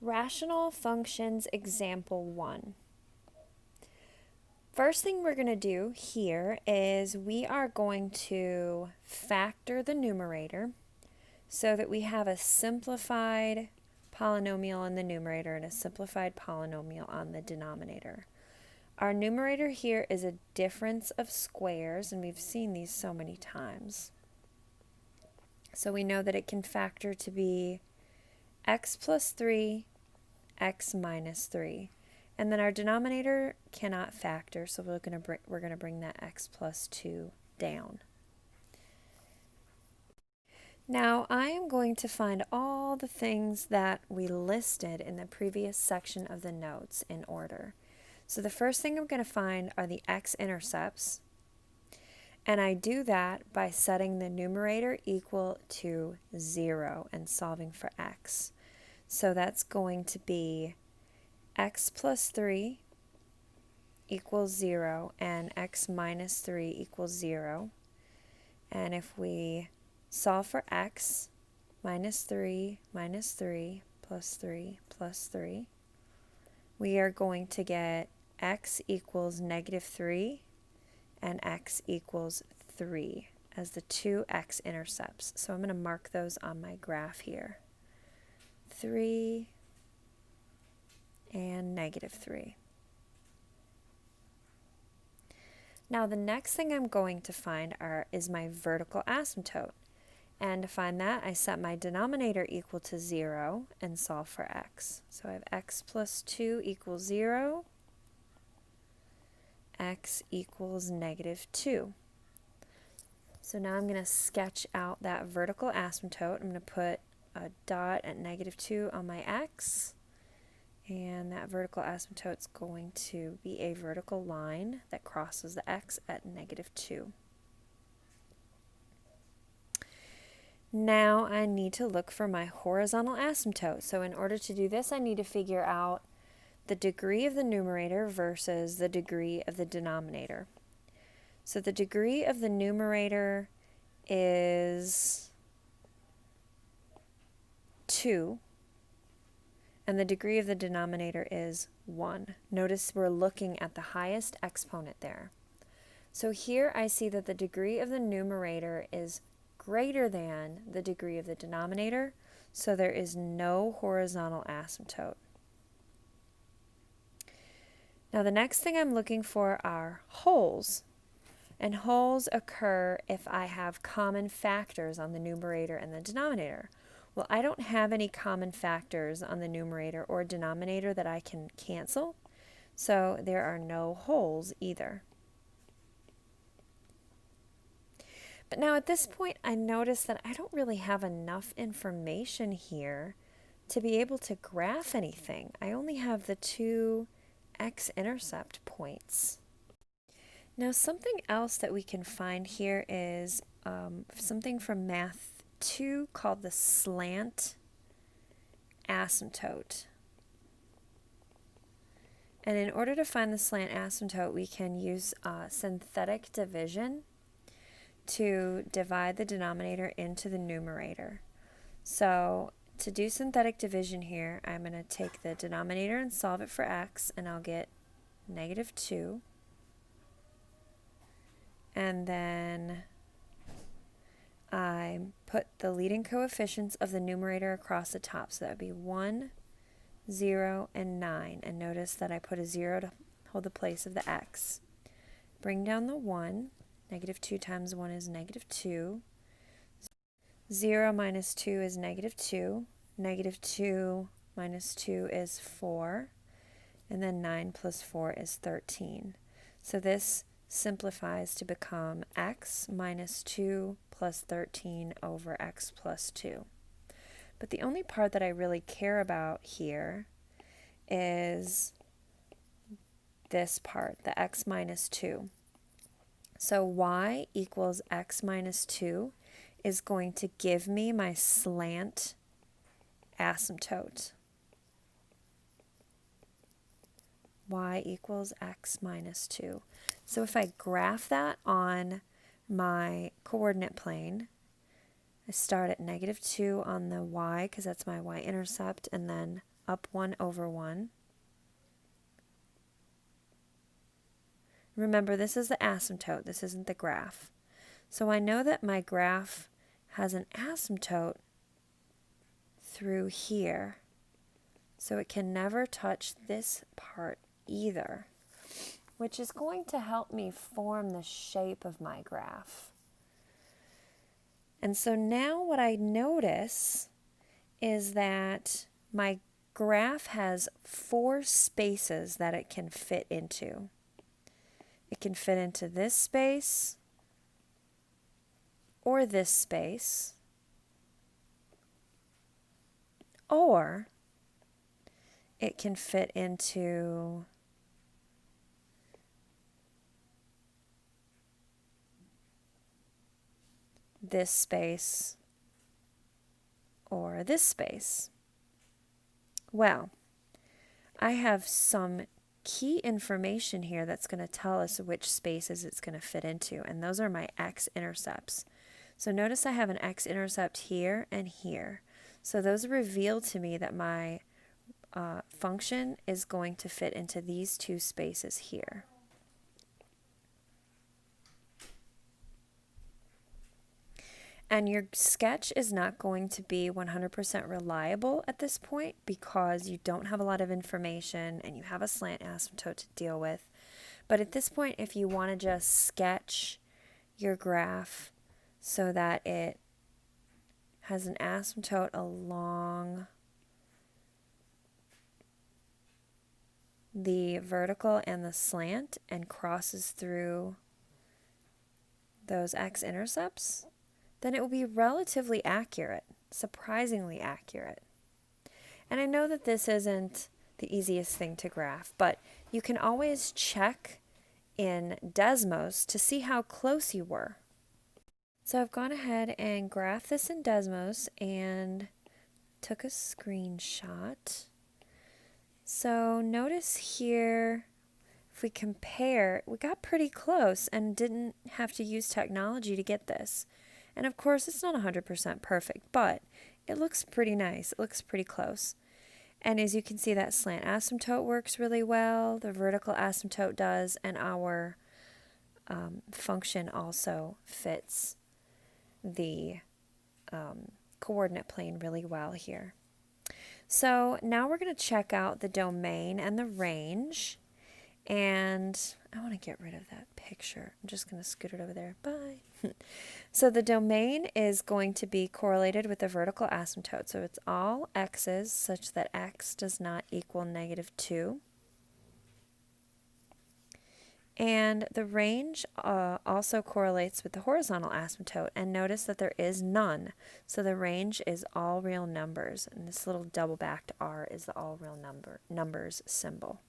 Rational functions example 1. First thing we're going to do here is we are going to factor the numerator so that we have a simplified polynomial in the numerator and a simplified polynomial on the denominator. Our numerator here is a difference of squares, and we've seen these so many times. So we know that it can factor to be x plus 3, x minus 3. And then our denominator cannot factor, so we're going to bring that x plus 2 down. Now I am going to find all the things that we listed in the previous section of the notes in order. So the first thing I'm going to find are the x-intercepts, and I do that by setting the numerator equal to 0 and solving for x. So that's going to be x plus 3 equals 0 and x minus 3 equals 0. And if we solve for x, minus 3 plus 3 plus 3, we are going to get x equals negative 3 and x equals 3 as the two x-intercepts. So I'm going to mark those on my graph here. 3 and negative 3. Now the next thing I'm going to find is my vertical asymptote. And to find that, I set my denominator equal to 0 and solve for x. So I have x plus 2 equals 0, x equals negative 2. So now I'm going to sketch out that vertical asymptote. I'm going to put a dot at negative 2 on my x, and that vertical asymptote is going to be a vertical line that crosses the x at negative 2. Now I need to look for my horizontal asymptote. So in order to do this, I need to figure out the degree of the numerator versus the degree of the denominator. So the degree of the numerator is 2, and the degree of the denominator is 1. Notice we're looking at the highest exponent there. So here I see that the degree of the numerator is greater than the degree of the denominator, so there is no horizontal asymptote. Now the next thing I'm looking for are wholes. And wholes occur if I have common factors on the numerator and the denominator. Well, I don't have any common factors on the numerator or denominator that I can cancel, so there are no wholes either. But now at this point, I notice that I don't really have enough information here to be able to graph anything. I only have the two x-intercept points. Now something else that we can find here is something from Math 2 called the slant asymptote. And in order to find the slant asymptote, we can use synthetic division to divide the denominator into the numerator. So to do synthetic division here, I'm going to take the denominator and solve it for x, and I'll get negative 2. And then I put the leading coefficients of the numerator across the top. So that would be 1, 0, and 9. And notice that I put a 0 to hold the place of the x. Bring down the 1. Negative 2 times 1 is negative 2. 0 minus 2 is negative 2. Negative 2 minus 2 is 4. And then 9 plus 4 is 13. So this simplifies to become x minus 2 plus 13 over x plus 2. But the only part that I really care about here is this part, the x minus 2. So y equals x minus 2 is going to give me my slant asymptote. Y equals x minus 2. So if I graph that on my coordinate plane, I start at negative 2 on the y because that's my y-intercept, and then up 1 over 1. Remember, this is the asymptote. This isn't the graph. So I know that my graph has an asymptote through here. So it can never touch this part either, which is going to help me form the shape of my graph. And so now what I notice is that my graph has 4 spaces that it can fit into. It can fit into this space or this space, or it can fit into this space or this space. Well, I have some key information here that's going to tell us which spaces it's going to fit into, and those are my x-intercepts. So notice I have an x-intercept here and here. So those reveal to me that my function is going to fit into these 2 spaces here. And your sketch is not going to be 100% reliable at this point because you don't have a lot of information and you have a slant asymptote to deal with. But at this point, if you want to just sketch your graph so that it has an asymptote along the vertical and the slant and crosses through those x-intercepts, then it will be relatively accurate, surprisingly accurate. And I know that this isn't the easiest thing to graph, but you can always check in Desmos to see how close you were. So I've gone ahead and graphed this in Desmos and took a screenshot. So notice here, if we compare, we got pretty close and didn't have to use technology to get this. And of course, it's not 100% perfect, but it looks pretty nice. It looks pretty close. And as you can see, that slant asymptote works really well. The vertical asymptote does, and our function also fits the coordinate plane really well here. So now we're going to check out the domain and the range. And I want to get rid of that picture. I'm just going to scoot it over there. Bye. So the domain is going to be correlated with the vertical asymptote. So it's all x's such that x does not equal -2. And the range also correlates with the horizontal asymptote. And notice that there is none. So the range is all real numbers. And this little double-backed R is the all real numbers symbol.